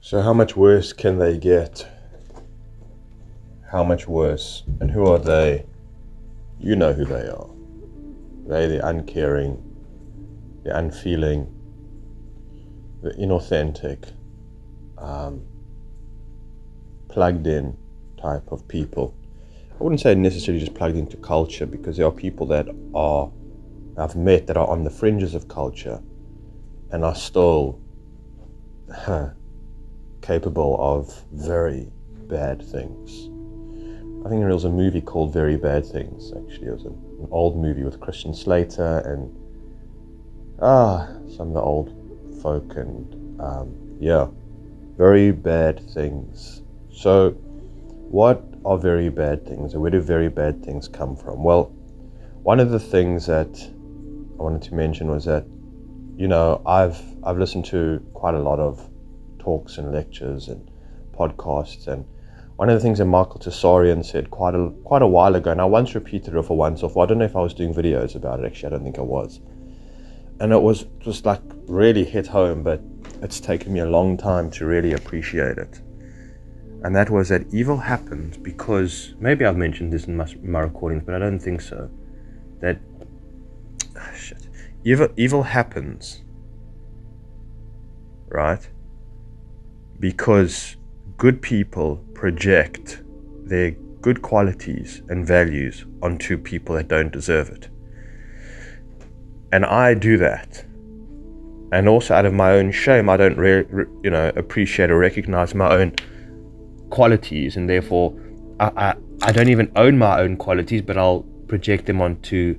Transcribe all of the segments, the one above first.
So how much worse can they get? How much worse? And who are they? You know who they are. They're the uncaring, the unfeeling, the inauthentic, plugged in type of people. I wouldn't say necessarily just plugged into culture, because there are people that I've met that are on the fringes of culture and are still capable of very bad things. I think there was a movie called Very Bad Things, actually. It was an old movie with Christian Slater and some of the old folk, and very bad things. So what are very bad things, or where do very bad things come from? Well, one of the things that I wanted to mention was that, I've listened to quite a lot of talks and lectures and podcasts, and one of the things that Michael Tsarian said quite a while ago, and I once repeated it for once off. I don't know if I was doing videos about it, actually. I don't think I was. And it was just like really hit home, but it's taken me a long time to really appreciate it. And that was that evil happens because, maybe I've mentioned this in my recordings, but I don't think so, that evil happens, right? Because good people project their good qualities and values onto people that don't deserve it. And I do that. And also out of my own shame, I don't appreciate or recognize my own qualities, and therefore I don't even own my own qualities, but I'll project them onto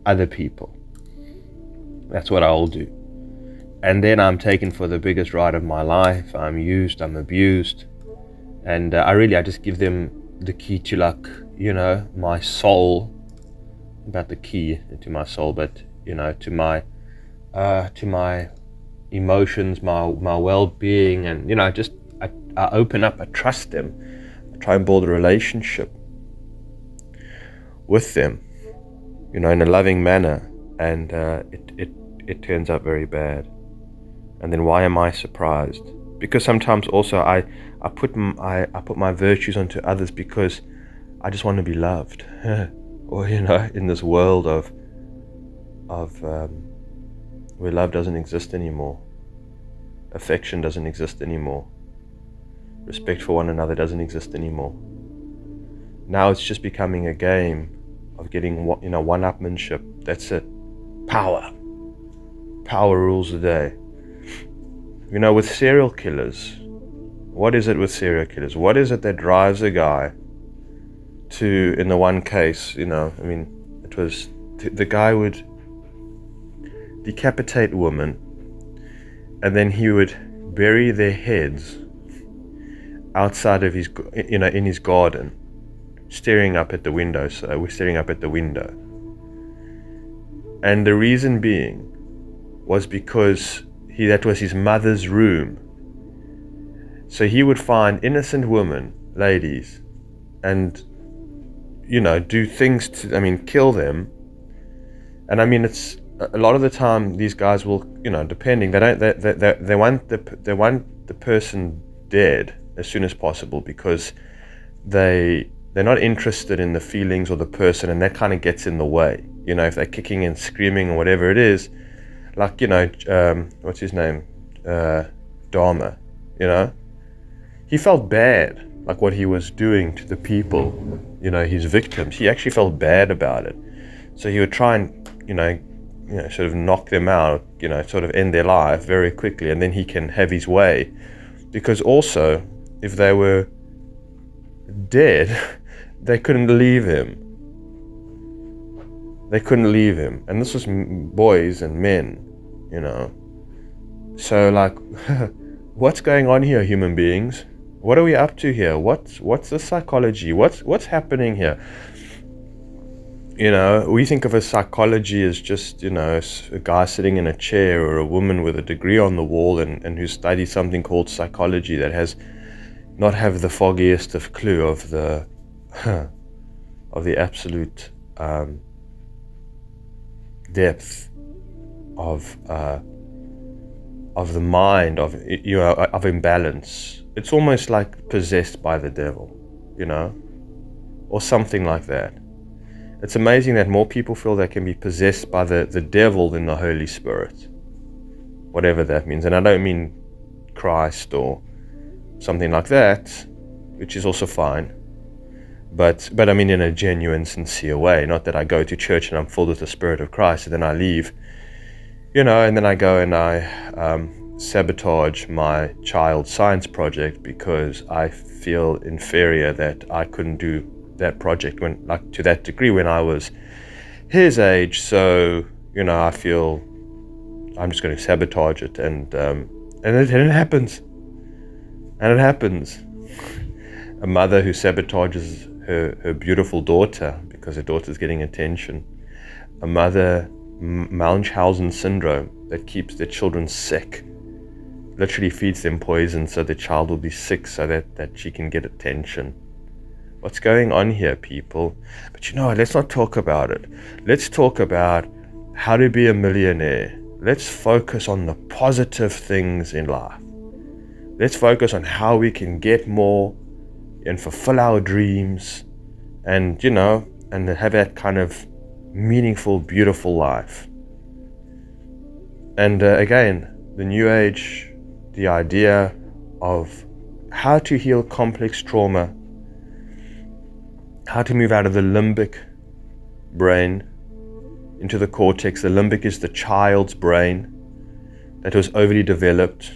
other people. That's what I'll do. And then I'm taken for the biggest ride of my life. I'm used, I'm abused. And I just give them the key to my soul, about the key to my soul, but to my emotions, my well-being, and I open up, I trust them, I try and build a relationship with them, in a loving manner, and it turns out very bad. And then why am I surprised? Because sometimes also I put my virtues onto others because I just want to be loved, or in this world of where love doesn't exist anymore, affection doesn't exist anymore, respect for one another doesn't exist anymore. Now it's just becoming a game of getting one-upmanship. That's it. Power rules the day. With serial killers, what is it with serial killers? What is it that drives a guy to, in the one case, it was the guy would decapitate women, and then he would bury their heads outside of his, in his garden, staring up at the window. So we're staring up at the window. And the reason being was because that was his mother's room. So he would find innocent women, ladies, and do things to, kill them. And it's a lot of the time these guys will, depending, they want the person dead as soon as possible, because they're not interested in the feelings or the person, and that kind of gets in the way. If they're kicking and screaming or whatever it is, like, what's his name? Dahmer, he felt bad, like what he was doing to the people, his victims. He actually felt bad about it. So he would try and, sort of knock them out, sort of end their life very quickly, and then he can have his way. Because also, if they were dead, they couldn't leave him. And this was boys and men, So, like, what's going on here, human beings? What are we up to here? What's the psychology? What's happening here? We think of a psychology as just, a guy sitting in a chair, or a woman with a degree on the wall and who studies something called psychology, that has not have the foggiest of clue of the absolute depth of the mind, of imbalance. It's almost like possessed by the devil, or something like that. It's amazing that more people feel they can be possessed by the devil than the Holy Spirit, whatever that means. And I don't mean Christ or something like that, which is also fine, but I mean in a genuine, sincere way. Not that I go to church and I'm filled with the Spirit of Christ and then I leave, and then I go and I sabotage my child's science project because I feel inferior that I couldn't do that project to that degree when I was his age. So I feel I'm just going to sabotage it, and it happens. And it happens. A mother who sabotages her beautiful daughter because her daughter's getting attention. A mother, Munchausen syndrome, that keeps their children sick. Literally feeds them poison so the child will be sick so that she can get attention. What's going on here, people? But let's not talk about it. Let's talk about how to be a millionaire. Let's focus on the positive things in life. Let's focus on how we can get more and fulfill our dreams and have that kind of meaningful, beautiful life. And again, the New Age, the idea of how to heal complex trauma, how to move out of the limbic brain into the cortex. The limbic is the child's brain that was overly developed,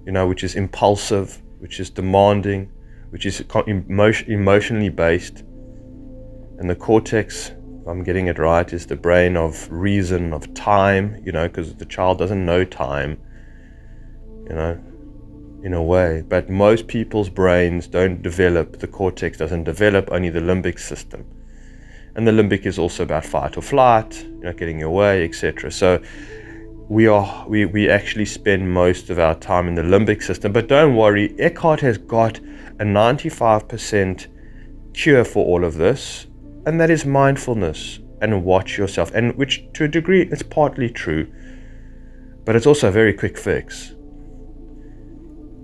which is impulsive, which is demanding, which is emotionally based. And the cortex, if I'm getting it right, is the brain of reason, of time, because the child doesn't know time, in a way. But most people's brains don't develop, the cortex doesn't develop, only the limbic system. And the limbic is also about fight or flight, getting away, etc. So we actually spend most of our time in the limbic system. But don't worry, Eckhart has got a 95% cure for all of this, and that is mindfulness and watch yourself. And which, to a degree, it's partly true, but it's also a very quick fix.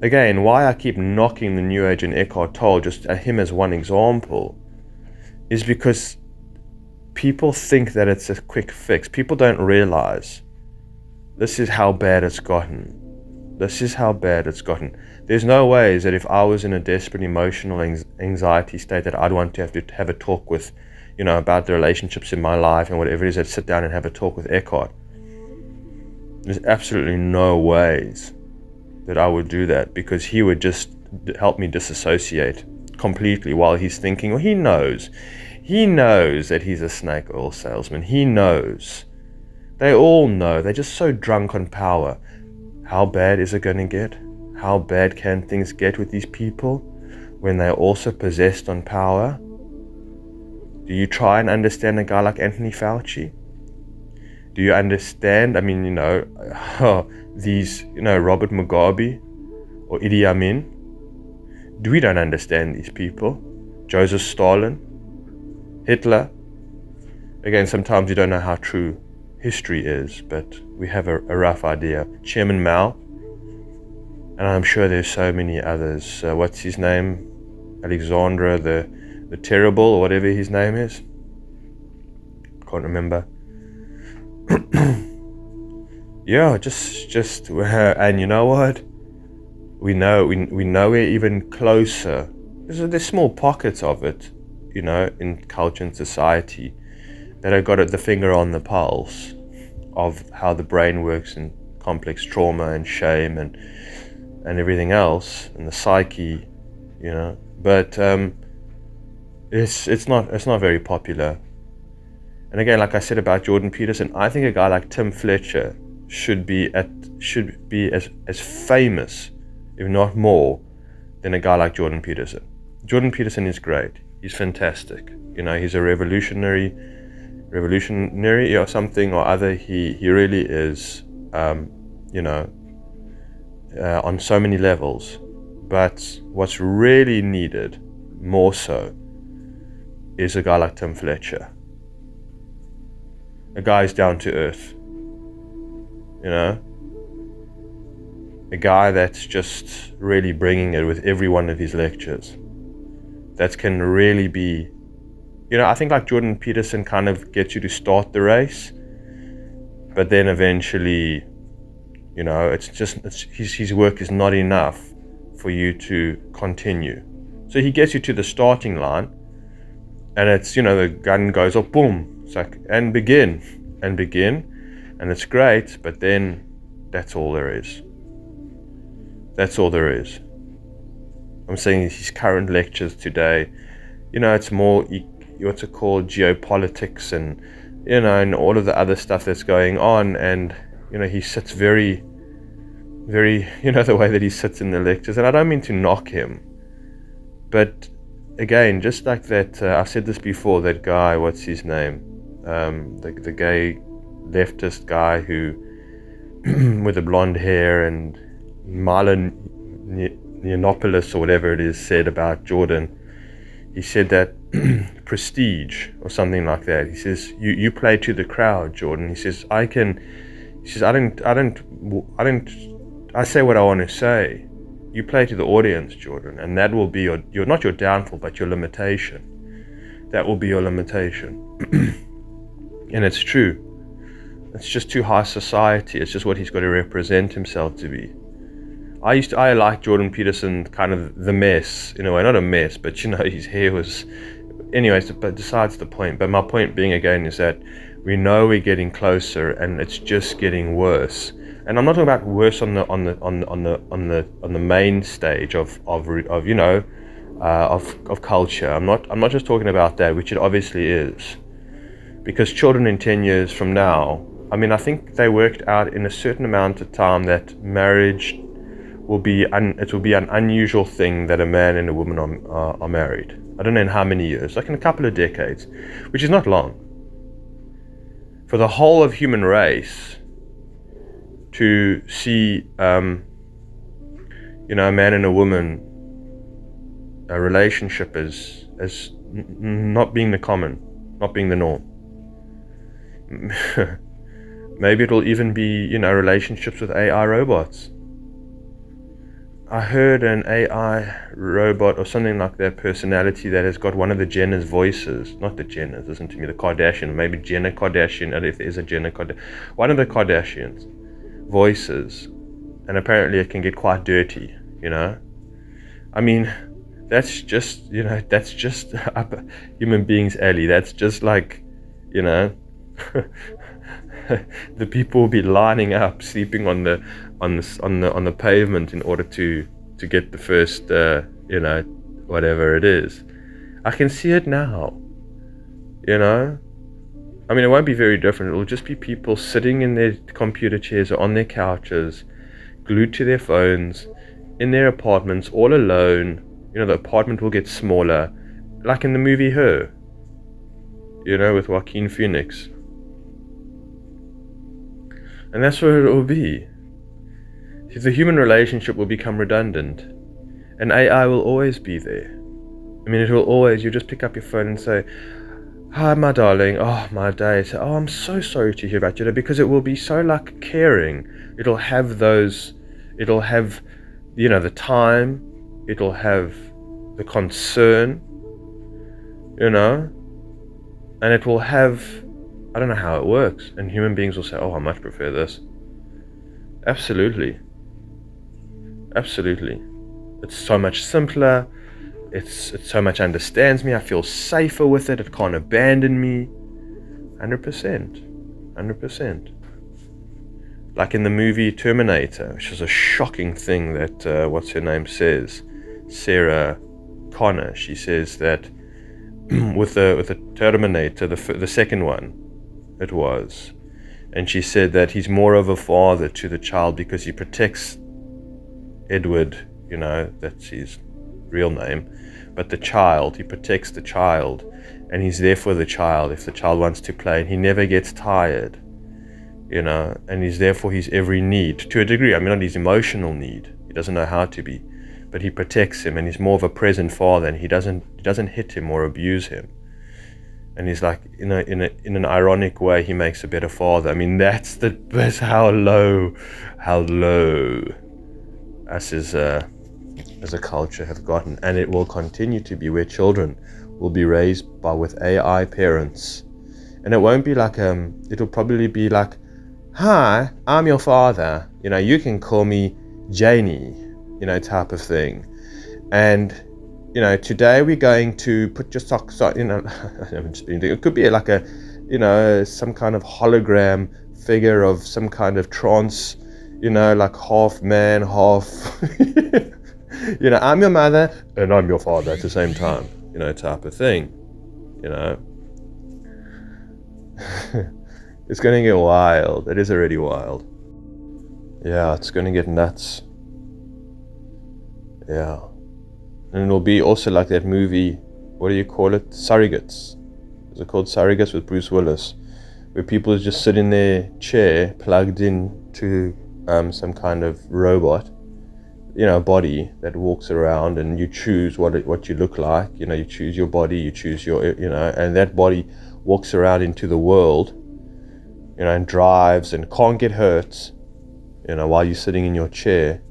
Again, why I keep knocking the New Age and Eckhart Tolle, just him as one example, is because people think that it's a quick fix. People don't realize this is how bad it's gotten. This is how bad it's gotten. There's no ways that if I was in a desperate emotional anxiety state that I'd want to have a talk with, about the relationships in my life and whatever it is, I'd sit down and have a talk with Eckhart. There's absolutely no ways that I would do that, because he would just help me disassociate completely while he's thinking. Well, he knows that he's a snake oil salesman. He knows. They all know. They're just so drunk on power. How bad is it going to get? How bad can things get with these people when they're also possessed on power? Do you try and understand a guy like Anthony Fauci? Do you understand? I mean, these, Robert Mugabe or Idi Amin. We don't understand these people. Joseph Stalin, Hitler. Again, sometimes you don't know how true history is, but we have a rough idea. Chairman Mao, and I'm sure there's so many others. What's his name? Alexander the Terrible, or whatever his name is. Can't remember. Yeah, just and you know what? We know we're even closer. There's small pockets of it, in culture and society that have got the finger on the pulse of how the brain works in complex trauma and shame and everything else, and the psyche, But it's not very popular. And again, like I said about Jordan Peterson, I think a guy like Tim Fletcher should be as famous, if not more, than a guy like Jordan Peterson. Jordan Peterson is great. He's fantastic. He's a revolutionary or something or other. He really is, on so many levels. But what's really needed, more so, is a guy like Tim Fletcher. A guy who's down to earth. a guy that's just really bringing it with every one of his lectures. That can really be, I think like Jordan Peterson kind of gets you to start the race, but then eventually, his work is not enough for you to continue. So he gets you to the starting line, and it's, the gun goes up, boom, it's like, and begin, and it's great, but then that's all there is. That's all there is. I'm saying his current lectures today, it's more, what's it called, geopolitics and, and all of the other stuff that's going on. And, he sits very, very, the way that he sits in the lectures. And I don't mean to knock him, but again, just like that, I've said this before, that guy, what's his name? The gay leftist guy who, with the blonde hair, and Milo Yiannopoulos or whatever it is, said about Jordan. He said that prestige or something like that. He says, you play to the crowd, Jordan. He says, I say what I want to say. You play to the audience, Jordan, and that will be your not your downfall, but your limitation. That will be your limitation. And it's true. It's just too high society. It's just what he's got to represent himself to be. I like Jordan Peterson, kind of the mess, in a way. Not a mess, but his hair was... Anyways, but besides the point. But my point being, again, is that we know we're getting closer, and it's just getting worse. And I'm not talking about worse on the main stage of culture. I'm not just talking about that, which it obviously is, because children in 10 years from now, I think they worked out in a certain amount of time that marriage will be an unusual thing that a man and a woman are married. I don't know in how many years, like in a couple of decades, which is not long. For the whole of human race to see, a man and a woman, a relationship as not being the common, not being the norm. Maybe it'll even be, relationships with AI robots. I heard an AI robot or something like that, personality that has got one of the Jenner's voices. Not the Jenners, listen to me, the Kardashian, maybe Jenner Kardashian, and if there's a Jenner Kardashian, one of the Kardashians' voices. And apparently it can get quite dirty, that's just, that's just up human beings' alley. That's just like, the people will be lining up, sleeping on the pavement in order to get the first, whatever it is. I can see it now, it won't be very different. It'll just be people sitting in their computer chairs or on their couches, glued to their phones, in their apartments, all alone. The apartment will get smaller, like in the movie Her, with Joaquin Phoenix. And that's where it will be. The human relationship will become redundant, and AI will always be there. It will always, you just pick up your phone and say, hi, my darling, oh, my day. Say, oh, I'm so sorry to hear about your day, because it will be so like caring. It'll have the time, it'll have the concern, and it will have, I don't know how it works, and human beings will say, oh, I much prefer this. Absolutely. It's so much simpler. It so much understands me. I feel safer with it. It can't abandon me. 100%. Like in the movie Terminator, which is a shocking thing that, what's her name says, Sarah Connor. She says that with the Terminator, the second one, it was, and she said that he's more of a father to the child because he protects Edward, that's his real name, but the child, he protects the child, and he's there for the child if the child wants to play, and he never gets tired, and he's there for his every need to a degree. Not his emotional need, he doesn't know how to be, but he protects him, and he's more of a present father, and he doesn't hit him or abuse him. And he's like, in an ironic way, he makes a better father. That's how low us as a culture have gotten, and it will continue to be, where children will be raised with AI parents, and it won't be like it'll probably be like, "Hi, I'm your father. You can call me Janie," type of thing. And today we're going to put your socks on. I'm just being. It could be like some kind of hologram figure of some kind of trance. Like half man, half. I'm your mother and I'm your father at the same time. Type of thing. It's going to get wild. It is already wild. Yeah, it's going to get nuts. Yeah. And it'll be also like that movie, what do you call it? Surrogates. Is it called Surrogates with Bruce Willis? Where people just sit in their chair plugged in to some kind of robot, body that walks around, and you choose what you look like. You choose your body, you choose your, and that body walks around into the world, and drives and can't get hurt, while you're sitting in your chair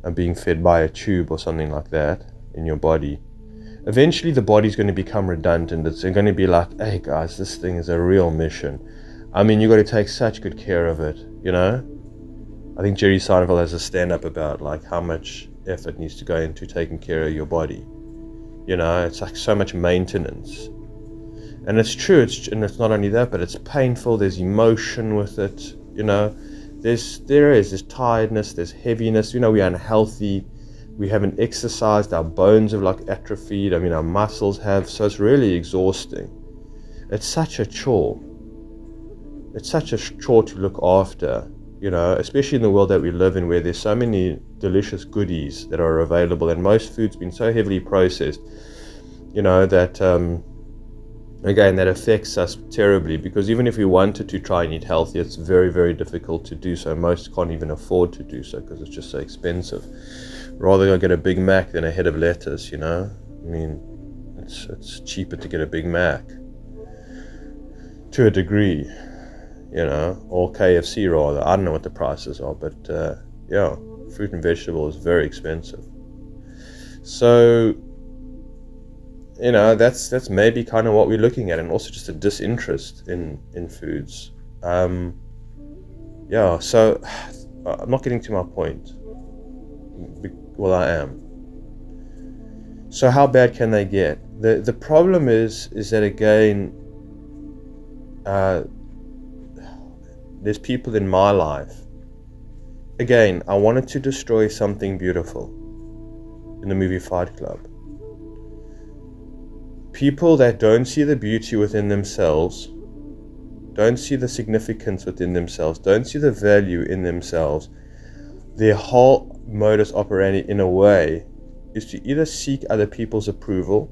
and being fed by a tube or something like that in your body. Eventually the body's going to become redundant. It's going to be like, hey guys, this thing is a real mission. I mean, you got to take such good care of it, I think Jerry Seinfeld has a stand-up about like how much effort needs to go into taking care of your body. It's like so much maintenance. And it's true, and it's not only that, but it's painful, there's emotion with it, there's tiredness, there's heaviness, we're unhealthy, we haven't exercised, our bones have like atrophied, our muscles have, so it's really exhausting. It's such a chore. It's such a chore to look after, especially in the world that we live in, where there's so many delicious goodies that are available, and most food's been so heavily processed, that again, that affects us terribly, because even if we wanted to try and eat healthy, it's very, very difficult to do so. Most can't even afford to do so because it's just so expensive. Rather go get a Big Mac than a head of lettuce, it's cheaper to get a Big Mac to a degree, or KFC rather. I don't know what the prices are, but fruit and vegetable is very expensive. So that's maybe kind of what we're looking at, and also just a disinterest in foods. So I'm not getting to my point. Well, I am. So how bad can they get? The problem is that, again, there's people in my life. Again, I wanted to destroy something beautiful in the movie Fight Club. People that don't see the beauty within themselves, don't see the significance within themselves, don't see the value in themselves, their whole modus operandi, in a way, is to either seek other people's approval,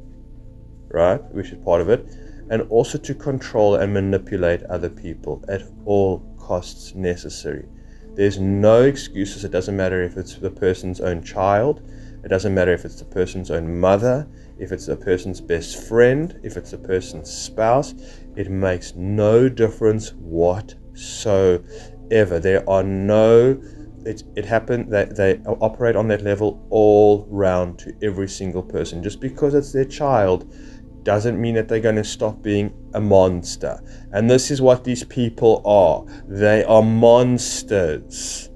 right, which is part of it, and also to control and manipulate other people at all costs necessary. There's no excuses. It doesn't matter if it's the person's own child, it doesn't matter if it's the person's own mother, if it's the person's best friend, if it's the person's spouse. It makes no difference whatsoever. There are no, it happened that they operate on that level all round to every single person. Just because it's their child doesn't mean that they're going to stop being a monster. And this is what these people are. They are monsters.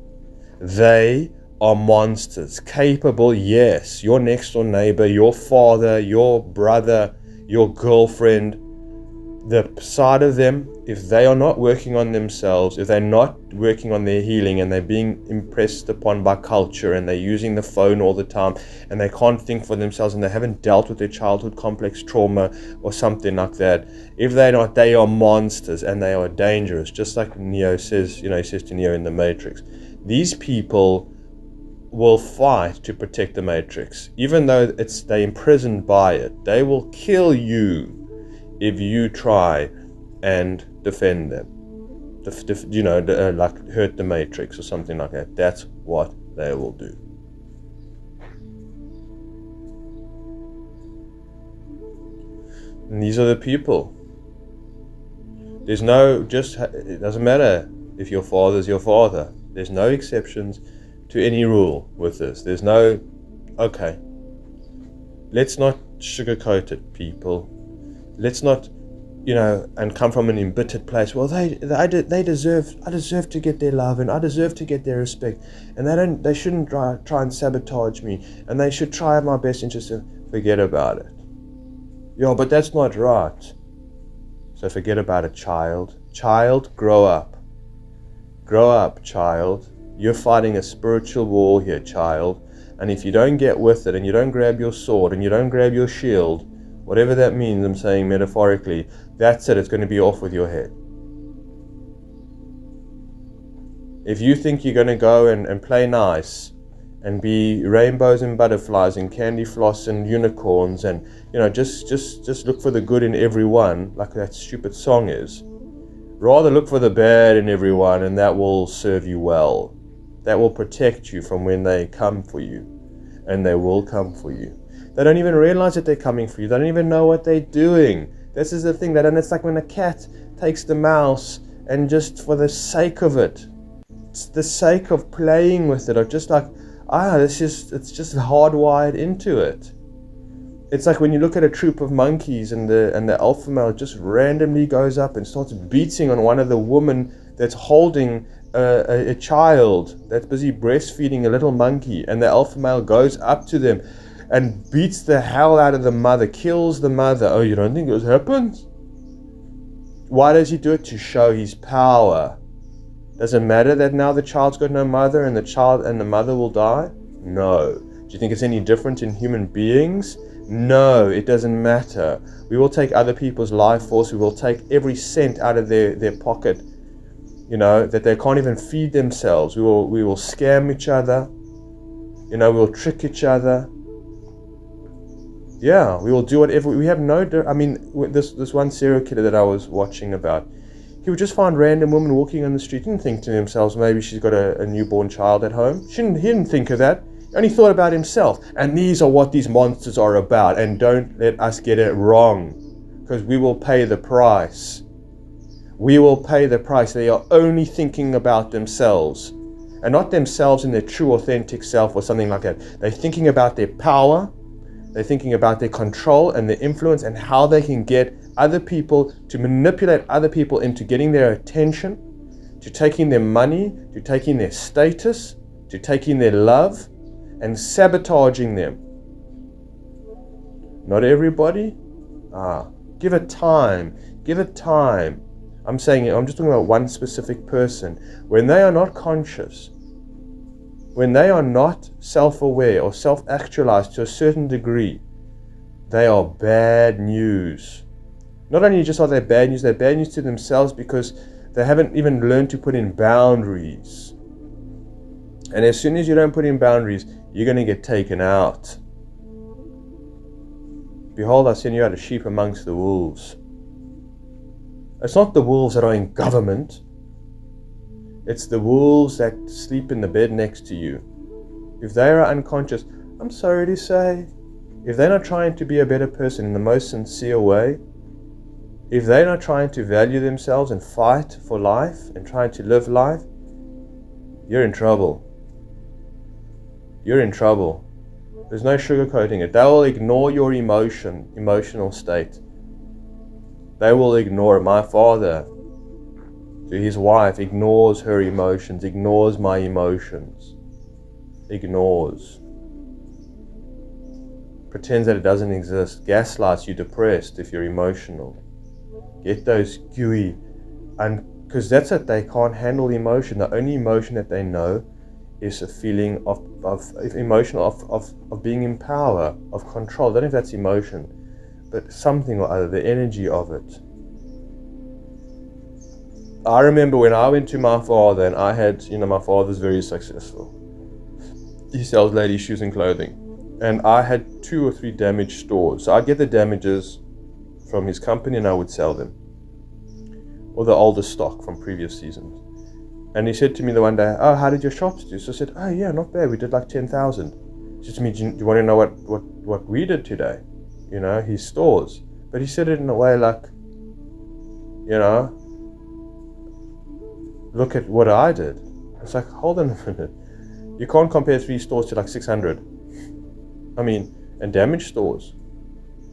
They are monsters. Capable, yes. Your next door neighbor, your father, your brother, your girlfriend, the side of them, if they are not working on themselves, if they're not working on their healing, and they're being impressed upon by culture, and they're using the phone all the time, and they can't think for themselves, and they haven't dealt with their childhood complex trauma or something like that, if they're not, they are monsters, and they are dangerous. Just like Neo says, he says to Neo in the Matrix, these people will fight to protect the Matrix, even though they're imprisoned by it. They will kill you if you try and defend them, like hurt the Matrix or something like that. That's what they will do. And these are the people. There's no, it doesn't matter if your father's your father. There's no exceptions. to any rule with this. There's no, okay, let's not sugarcoat it, people. Let's not, and come from an embittered place. Well, I deserve to get their love, and I deserve to get their respect, and they shouldn't try and sabotage me, and they should try my best interest. To forget about it. Yeah, but that's not right. So forget about it, child. Child, grow up. Grow up, child. You're fighting a spiritual war here, child. And if you don't get with it, and you don't grab your sword, and you don't grab your shield, whatever that means, I'm saying metaphorically, that's it, it's going to be off with your head. If you think you're going to go and play nice, and be rainbows and butterflies and candy floss and unicorns, and just look for the good in everyone, like that stupid song is. Rather look for the bad in everyone, and that will serve you well. That will protect you from when they come for you, and they will come for you. They don't even realize that they're coming for you. They don't even know what they're doing. This is the thing. It's like when a cat takes the mouse, and just for the sake of it, it's the sake of playing with it, or just like, it's just hardwired into it. It's like when you look at a troop of monkeys, and the alpha male just randomly goes up and starts beating on one of the women that's holding a child that's busy breastfeeding a little monkey, and the alpha male goes up to them and beats the hell out of the mother, kills the mother. Oh, you don't think this happens? Why does he do it? To show his power. Does it matter that now the child's got no mother, and the child and the mother will die? No. Do you think it's any different in human beings? No, it doesn't matter. We will take other people's life force. We will take every cent out of their pocket, that they can't even feed themselves. We will scam each other. We will trick each other. Yeah, we will do whatever. We have this one serial killer that I was watching about, he would just find random women walking on the street. Didn't think to themselves, maybe she's got a newborn child at home. He didn't think of that. He only thought about himself. And these are what these monsters are about. And don't let us get it wrong, because we will pay the price. We will pay the price. They are only thinking about themselves, and not themselves in their true authentic self or something like that. They're thinking about their power. They're thinking about their control and their influence, and how they can get other people, to manipulate other people into getting their attention, to taking their money, to taking their status, to taking their love, and sabotaging them. Not everybody. Give it time. Give it time. I'm just talking about one specific person. When they are not conscious, when they are not self-aware or self-actualized to a certain degree, they are bad news. Not only just are they bad news, they're bad news to themselves, because they haven't even learned to put in boundaries. And as soon as you don't put in boundaries, you're going to get taken out. Behold, I send you out as sheep amongst the wolves. It's not the wolves that are in government. It's the wolves that sleep in the bed next to you. If they are unconscious, I'm sorry to say, if they're not trying to be a better person in the most sincere way, if they're not trying to value themselves and fight for life and trying to live life, you're in trouble. You're in trouble. There's no sugarcoating it. They will ignore your emotional state. They will ignore it. My father, to his wife, ignores her emotions, ignores my emotions, ignores. Pretends that it doesn't exist, gaslights you depressed if you're emotional. Get those gooey, and because that's it, they can't handle emotion. The only emotion that they know is a feeling of being in power, of control. I don't know if that's emotion, but something or other, the energy of it. I remember when I went to my father, and I had, my father's very successful. He sells ladies' shoes and clothing. And I had 2 or 3 damaged stores. So I'd get the damages from his company and I would sell them. Or the older stock from previous seasons. And he said to me the one day, oh, how did your shops do? So I said, oh yeah, not bad. We did like 10,000. He said to me, do you want to know what we did today? His stores. But he said it in a way like, look at what I did. It's like, hold on a minute. You can't compare 3 stores to like 600. I mean, and damaged stores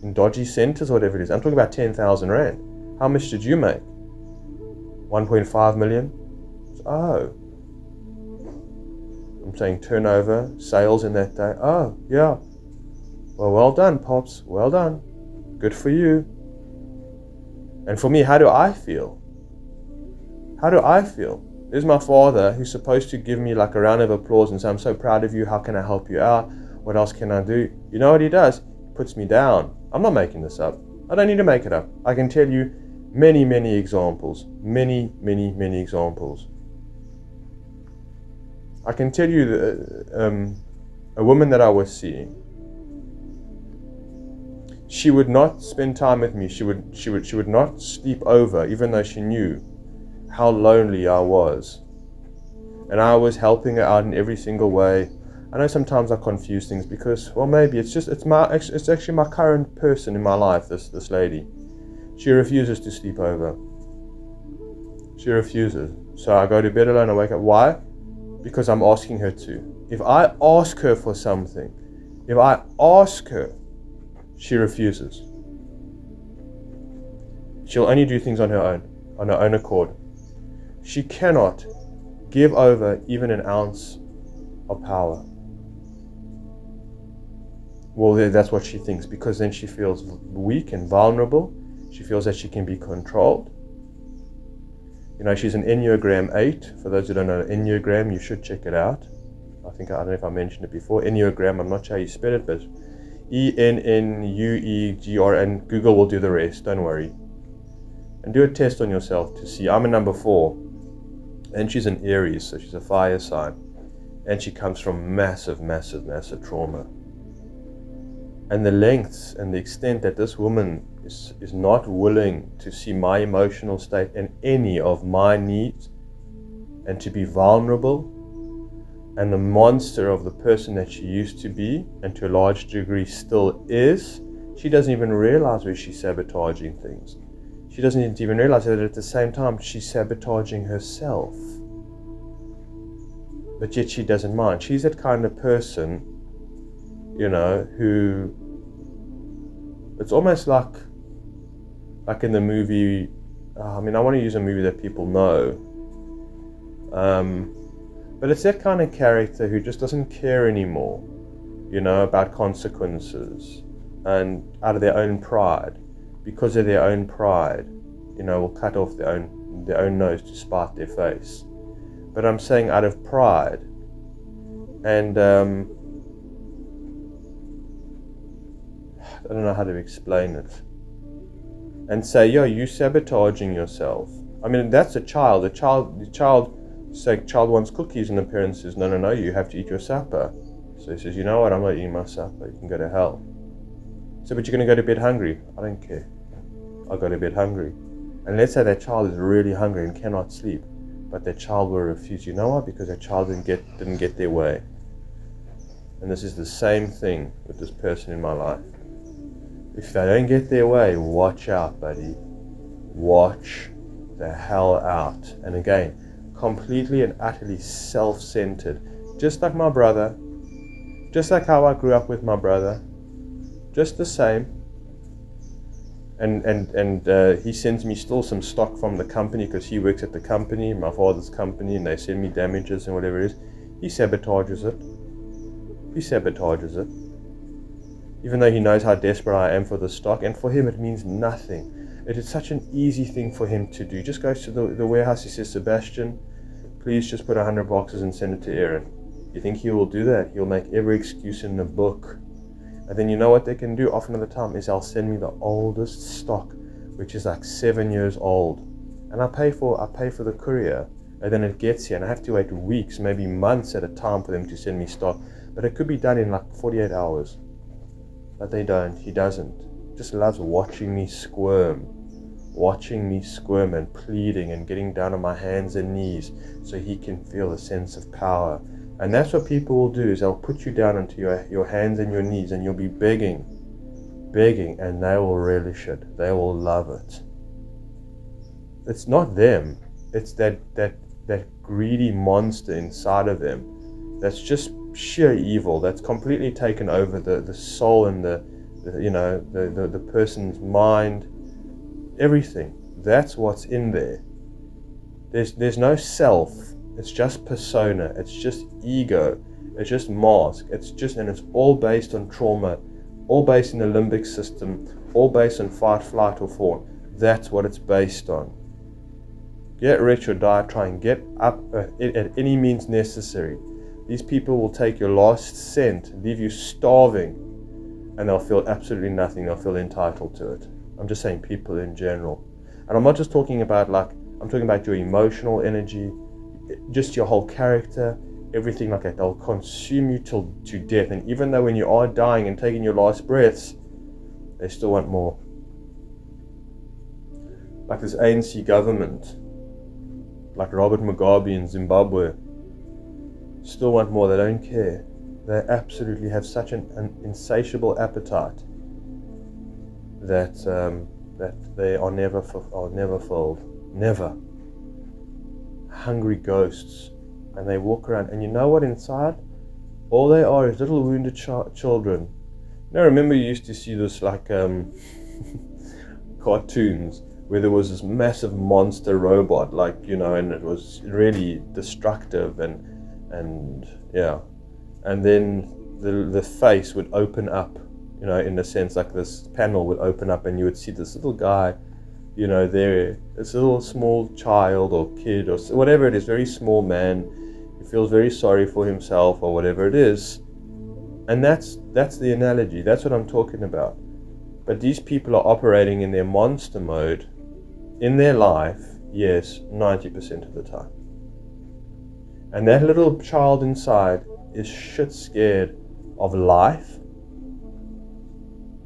in dodgy centers or whatever it is. I'm talking about 10,000 Rand. How much did you make? 1.5 million? Oh. I'm saying turnover, sales in that day. Oh, yeah. Well done, Pops. Well done. Good for you. And for me, how do I feel? How do I feel? There's my father who's supposed to give me like a round of applause and say, I'm so proud of you. How can I help you out? What else can I do? You know what he does? He puts me down. I'm not making this up. I don't need to make it up. I can tell you many, many examples. Many, many, many examples. I can tell you a woman that I was seeing. She would not spend time with me. She would not sleep over, even though she knew how lonely I was. And I was helping her out in every single way. I know sometimes I confuse things because, well, maybe it's actually my current person in my life, this lady. She refuses to sleep over. She refuses. So I go to bed alone, I wake up. Why? Because I'm asking her to. If I ask her for something, if I ask her, she refuses. She'll only do things on her own accord. She cannot give over even an ounce of power. Well, that's what she thinks, because then she feels weak and vulnerable. She feels that she can be controlled. You know, she's an Enneagram 8. For those who don't know Enneagram, you should check it out. I don't know if I mentioned it before. Enneagram, I'm not sure how you spell it, but ENNUEGR, and Google will do the rest, don't worry. And do a test on yourself to see. I'm a number 4, and she's an Aries, so she's a fire sign. And she comes from massive, massive, massive trauma. And the lengths and the extent that this woman is not willing to see my emotional state and any of my needs, and to be vulnerable, and the monster of the person that she used to be, and to a large degree still is, she doesn't even realize where she's sabotaging things. She doesn't even realize that at the same time she's sabotaging herself. But yet she doesn't mind. She's that kind of person, you know, who, it's almost like in the movie, I want to use a movie that people know, but it's that kind of character who just doesn't care anymore, you know, about consequences, and out of their own pride, because of their own pride, you know, will cut off their own nose to spite their face. But I'm saying out of pride, and I don't know how to explain it, and say, yo, you sabotaging yourself. I mean, that's a child. The child wants cookies, and the parent says, no, you have to eat your supper. So he says, you know what, I'm not eating my supper, you can go to hell. So, but you're going to go to bed hungry. I don't care. I'll go to bed hungry. And let's say that child is really hungry and cannot sleep, but that child will refuse. You know why? Because that child didn't get their way. And this is the same thing with this person in my life. If they don't get their way, watch out, buddy. Watch the hell out. And again, completely and utterly self-centered. Just like my brother. Just like how I grew up with my brother. Just the same. And he sends me still some stock from the company, because he works at the company, my father's company, and they send me damages and whatever it is. He sabotages it. Even though he knows how desperate I am for the stock, and for him it means nothing. It is such an easy thing for him to do. He just goes to the warehouse, he says, Sebastian, please just put 100 boxes and send it to Aaron. You think he will do that? He'll make every excuse in the book. And then you know what they can do often at the time is they'll send me the oldest stock, which is like 7 years old. And I pay for the courier, and then it gets here, and I have to wait weeks, maybe months at a time for them to send me stock. But it could be done in like 48 hours. But they don't. He doesn't. Just loves watching me squirm and pleading and getting down on my hands and knees so he can feel a sense of power. And that's what people will do, is they'll put you down onto your hands and your knees, and you'll be begging, and they will relish it. They will love it. It's not them. It's that greedy monster inside of them that's just sheer evil, that's completely taken over the soul and the person's mind, everything. That's what's in there. There's no self. It's just persona. It's just ego. It's just mask. And it's all based on trauma, all based in the limbic system, all based on fight, flight, or fawn. That's what it's based on. Get rich or die trying. Get up at any means necessary. These people will take your last cent, leave you starving, and they'll feel absolutely nothing. They'll feel entitled to it. I'm just saying people in general. And I'm not just talking about I'm talking about your emotional energy, just your whole character, everything like that. They'll consume you to death. And even though when you are dying and taking your last breaths, they still want more. Like this ANC government, like Robert Mugabe in Zimbabwe, still want more. They don't care. They absolutely have such an insatiable appetite that they are never filled. Never. Hungry ghosts. And they walk around, and you know what, inside all they are is little wounded children. Remember you used to see this cartoons where there was this massive monster robot, and it was really destructive, and then the face would open up, in a sense, like this panel would open up, and you would see this little guy, there, this little small child or kid or whatever it is, very small man, he feels very sorry for himself or whatever it is, and that's the analogy. That's what I'm talking about. But these people are operating in their monster mode in their life, yes, 90% of the time. And that little child inside is shit scared of life,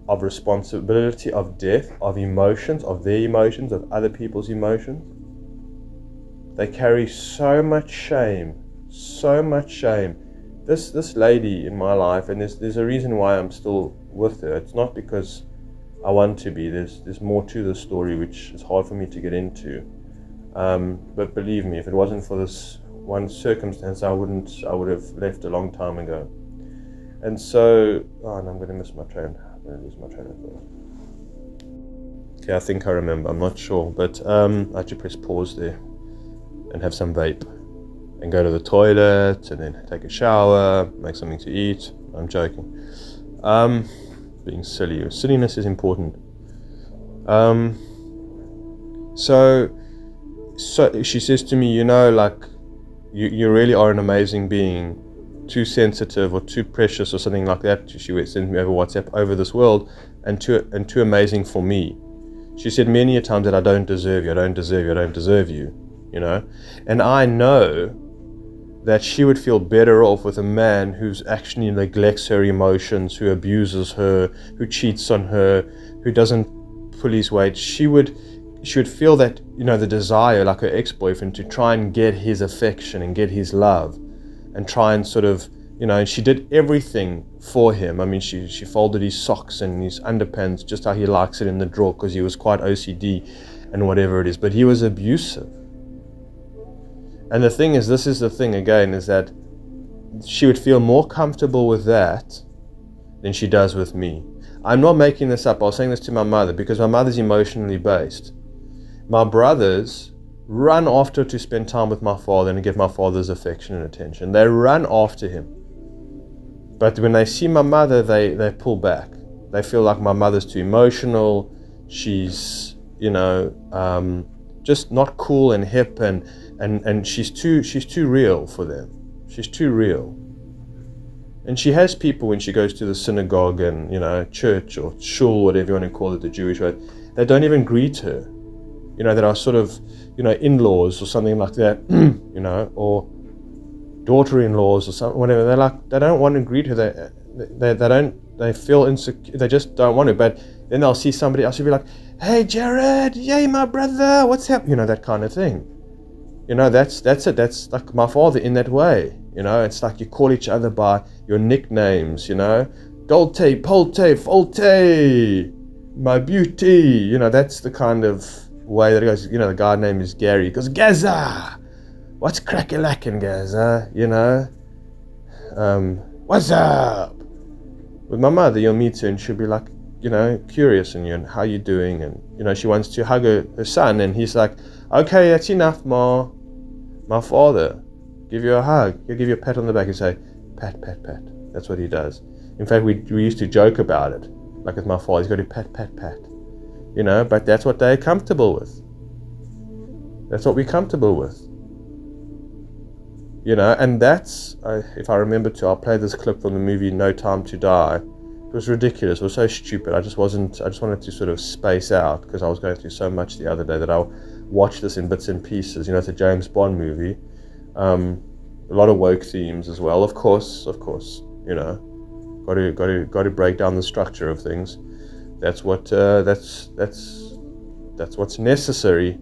of responsibility, of death, of emotions, of their emotions, of other people's emotions. They carry so much shame. This lady in my life, and there's a reason why I'm still with her. It's not because I want to be. There's more to the story which is hard for me to get into. But believe me, if it wasn't for this one circumstance, I would have left a long time ago. And so, and I'm going to miss my train. I'm going to lose my train of thought. Okay, I think I remember. I'm not sure, but I had to press pause there and have some vape and go to the toilet and then take a shower, make something to eat. I'm joking. Being silly. Silliness is important. So she says to me, you really are an amazing being, too sensitive or too precious or something like that. She sent me over WhatsApp, over this world, and too amazing for me. She said many a times that I don't deserve you, and I know that she would feel better off with a man who's actually neglects her emotions, who abuses her, who cheats on her, who doesn't pull his weight. She would feel that, the desire, like her ex-boyfriend, to try and get his affection and get his love and try and sort of, she did everything for him. I mean, she folded his socks and his underpants just how he likes it in the drawer, because he was quite OCD and whatever it is, but he was abusive. And the thing is, this is the thing again, is that she would feel more comfortable with that than she does with me. I'm not making this up. I was saying this to my mother because my mother's emotionally based. My brothers run after to spend time with my father and give my father's affection and attention. They run after him. But when they see my mother, they pull back. They feel like my mother's too emotional. She's, just not cool and hip, and she's too real for them. She's too real. And she has people when she goes to the synagogue and, church or shul, whatever you want to call it, the Jewish way, they don't even greet her. That are sort of, in-laws or something like that, or daughter-in-laws or something, whatever. They don't want to greet her. They feel insecure. They just don't want to. But then they'll see somebody else who'll be like, "Hey, Jared, yay, my brother, what's happening?" That kind of thing. That's it. That's like my father in that way. It's like you call each other by your nicknames. Dolte, Polte, Folte, my beauty. That's the kind of way that it goes. The guy name is Gary. He goes, "Gaza, what's crack-a-lackin', Gaza?" what's up? With my mother, you'll meet her and she'll be like, curious in you and how you doing, and she wants to hug her son, and he's like, okay, that's enough, Ma. My father, give you a hug. He'll give you a pat on the back and say, pat, pat, pat. That's what he does. In fact, we used to joke about it, like with my father, he's got to pat, pat, pat. But that's what they're comfortable with. That's what we're comfortable with. And that's, if I remember to, I'll play this clip from the movie No Time to Die. It was ridiculous. It was so stupid. I just wanted to sort of space out because I was going through so much the other day that I'll watch this in bits and pieces. It's a James Bond movie. A lot of woke themes as well. Of course. Got to break down the structure of things. That's what that's what's necessary.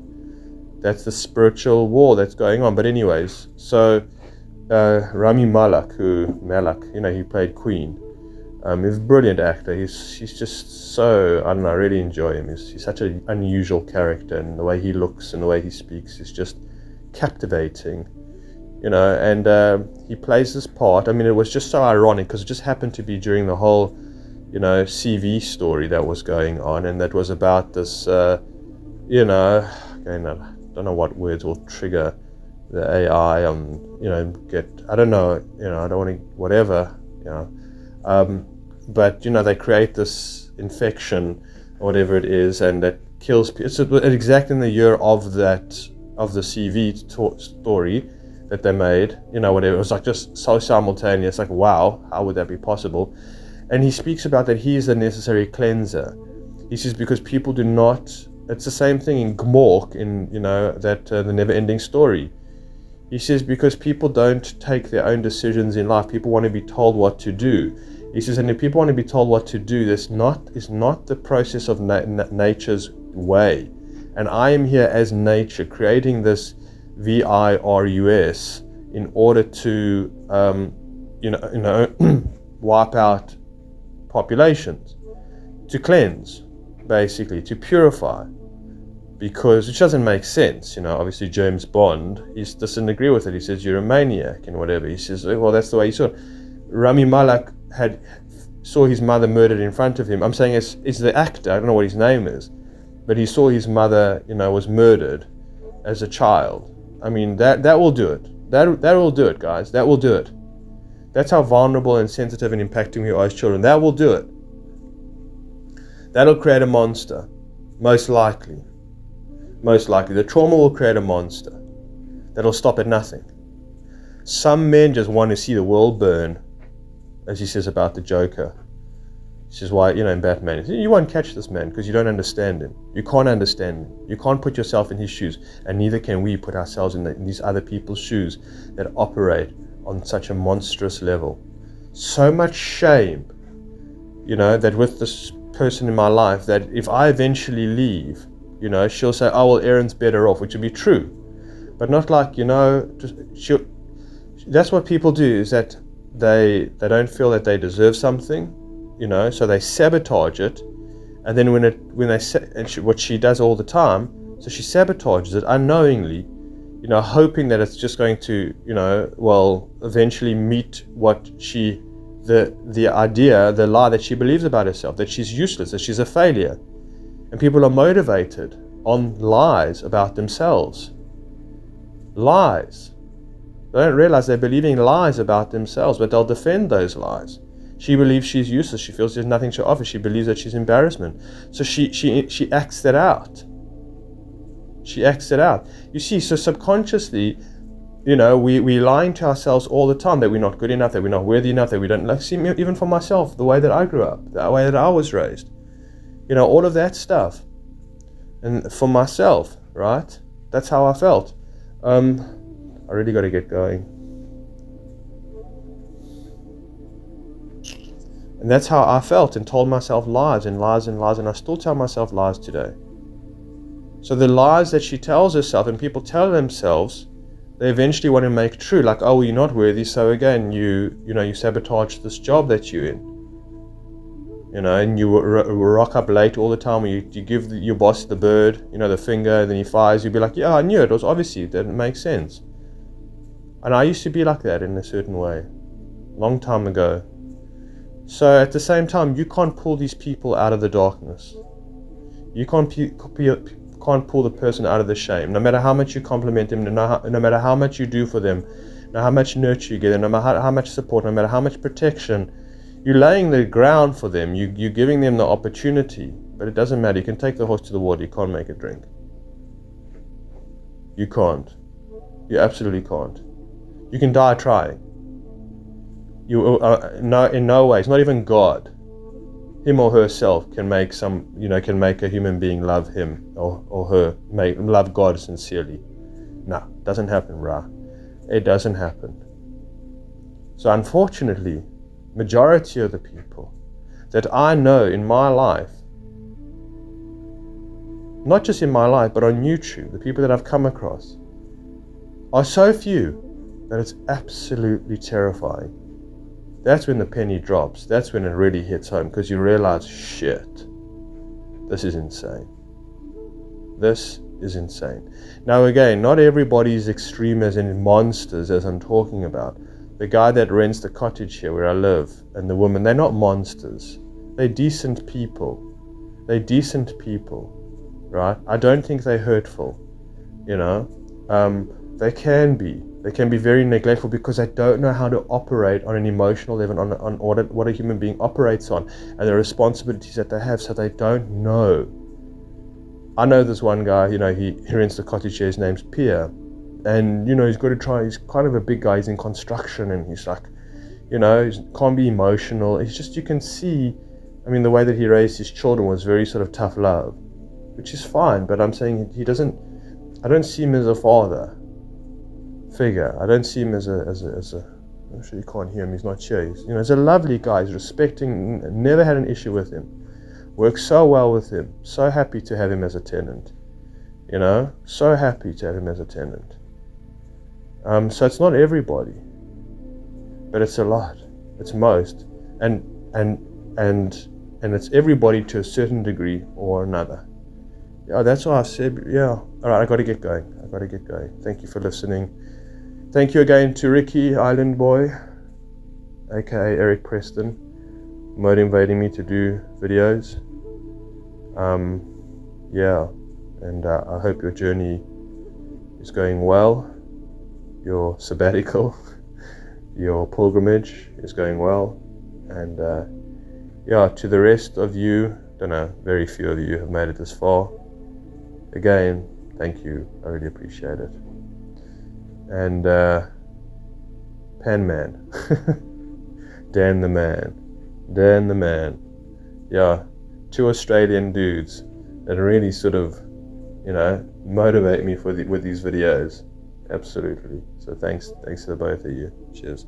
That's the spiritual war that's going on. But anyways, so Rami Malek, he played Queen. He's a brilliant actor. He's just so, I don't know, I really enjoy him. He's such an unusual character, and the way he looks and the way he speaks is just captivating. And he plays this part. I mean, it was just so ironic because it just happened to be during the whole, CV story that was going on, and that was about this, again, I don't know what words will trigger the AI I don't know, I don't want to, whatever, but they create this infection or whatever it is, and that kills people. It's exactly in the year of the CV story that they made, whatever. It was like just so simultaneous, like, wow, how would that be possible? And he speaks about that he is the necessary cleanser. He says because people do not, it's the same thing in Gmork, in, the never-ending story. He says because people don't take their own decisions in life, people want to be told what to do. He says, and if people want to be told what to do, this is not the process of nature's way. And I am here as nature, creating this virus in order to, wipe out populations, to cleanse, basically, to purify. Because, which doesn't make sense, obviously James Bond, he doesn't agree with it. He says, you're a maniac and whatever. He says, well, that's the way he saw it. Rami Malek saw his mother murdered in front of him. I'm saying it's the actor, I don't know what his name is, but he saw his mother, was murdered as a child. I mean, that will do it. That will do it, guys. That will do it. That's how vulnerable and sensitive and impacting we are as children. That will do it. That'll create a monster, most likely. Most likely. The trauma will create a monster that'll stop at nothing. Some men just want to see the world burn, as he says about the Joker. He says, why, in Batman, you won't catch this man because you don't understand him. You can't understand him. You can't put yourself in his shoes, and neither can we put ourselves in these other people's shoes that operate on such a monstrous level. So much shame, that with this person in my life, that if I eventually leave, she'll say, oh, well, Aaron's better off, which would be true. But not like, that's what people do, is that they don't feel that they deserve something, so they sabotage it. And then what she does all the time, so she sabotages it unknowingly, hoping that it's just going to, eventually meet what the idea, the lie that she believes about herself, that she's useless, that she's a failure. And people are motivated on lies about themselves. Lies. They don't realize they're believing lies about themselves, but they'll defend those lies. She believes she's useless. She feels there's nothing to offer. She believes that she's embarrassment. So she acts that out. She acts it out. You see, so subconsciously, we're lying to ourselves all the time that we're not good enough, that we're not worthy enough, that we don't like. See, even for myself, the way that I grew up, the way that I was raised, all of that stuff. And for myself, right? That's how I felt. I really got to get going. And that's how I felt, and told myself lies and lies and lies, and I still tell myself lies today. So the lies that she tells herself and people tell themselves, they eventually want to make true. Like, oh, well, you're not worthy, so again, you sabotage this job that you're in. And you rock up late all the time. You give your boss the bird, the finger, and then he fires. You'd be like, yeah, I knew it. It was obviously, it didn't make sense. And I used to be like that in a certain way. long time ago. So at the same time, you can't pull these people out of the darkness. You can't pull the person out of the shame. No matter how much you compliment them, no matter how much you do for them, no matter how much nurture you give them, no matter how much support, no matter how much protection, you're laying the ground for them. You're giving them the opportunity. But it doesn't matter. You can take the horse to the water. You can't make it drink. You can't. You absolutely can't. You can die trying. No, in no ways, not even God, him or herself can make a human being love him or her, love God sincerely. No, it doesn't happen, Ra. It doesn't happen. So unfortunately, majority of the people that I know in my life, not just in my life, but on YouTube, the people that I've come across, are so few that it's absolutely terrifying. That's when the penny drops. That's when it really hits home, because you realize, shit, this is insane. This is insane. Now again, not everybody is extreme as in monsters as I'm talking about. The guy that rents the cottage here where I live, and the woman, they're not monsters. They're decent people. They're decent people, right? I don't think they're hurtful, you know. They can be very neglectful because they don't know how to operate on an emotional level, on what a human being operates on, and the responsibilities that they have, so they don't know. I know this one guy, you know, he rents the cottage here, his name's Pierre, and, you know, he's kind of a big guy, he's in construction, and he's like, you know, he can't be emotional. It's just, you can see, I mean, the way that he raised his children was very sort of tough love, which is fine, but I'm saying I don't see him as a father figure. I don't see him as a I'm sure you can't hear him, he's not here. He's a lovely guy, he's respecting, never had an issue with him. Works so well with him. So happy to have him as a tenant. You know? So happy to have him as a tenant. So it's not everybody. But it's a lot. It's most. And it's everybody to a certain degree or another. Yeah, that's what I said. Yeah. Alright, I gotta get going. Thank you for listening. Thank you again to Ricky, Island Boy, aka Eric Preston, motivating me to do videos. Yeah, and I hope your journey is going well. Your sabbatical, your pilgrimage is going well. And yeah, to the rest of you, don't know, very few of you have made it this far. Again, thank you. I really appreciate it. And Pan Man, Dan the Man, yeah, two Australian dudes that really sort of, you know, motivate me with these videos, absolutely. So thanks to the both of you. Cheers.